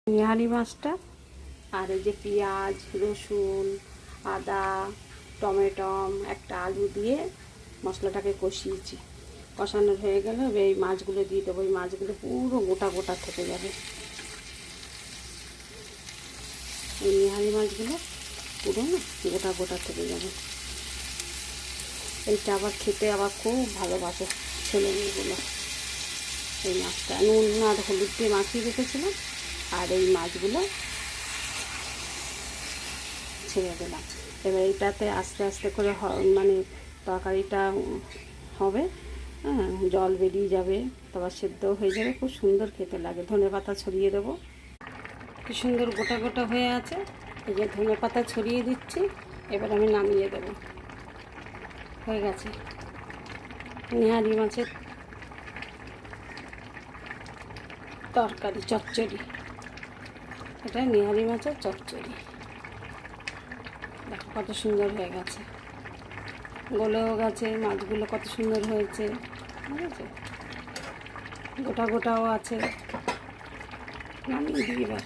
নিহারি মাছটা আর এই যে পেঁয়াজ রসুন আদা টমেটম একটা আলু দিয়ে মশলাটাকে কষিয়েছি। কষানো হয়ে গেলে এই মাছগুলো দিয়ে দেবো। এই মাছগুলো পুরো গোটা গোটা থেকে যাবে। এই নিহারি মাছগুলো পুরো না গোটা গোটা থেকে যাবে। এইটা আবার খেতে আবার খুব ভালোবাসে ছেলে মেয়েগুলো। এই মাছটা নুন আর হলুদ দিয়ে মাখিয়ে রেখেছিলাম আর এই মাছগুলো ছেড়ে দিলাম। এবার এইটাতে আস্তে আস্তে করে মানে তরকারিটা হবে, হ্যাঁ, জল বেরিয়ে যাবে, তারপর সেদ্ধও হয়ে যাবে, খুব সুন্দর খেতে লাগে। ধনেপাতা ছড়িয়ে দেবো। কি সুন্দর গোটা গোটা হয়ে আছে। এই যে ধনেপাতা ছড়িয়ে দিচ্ছি। এবার আমি নামিয়ে দেবো। হয়ে গেছে নিহারি মাছের তরকারি, চচ্চড়ি। এটা নিহারি মাছের চচ্চড়ি। দেখো কত সুন্দর হয়ে গেছে, গলেও গেছে, মাছগুলো কত সুন্দর হয়েছে, ঠিক আছে, গোটা গোটাও আছে। নামিয়ে দিই এবার।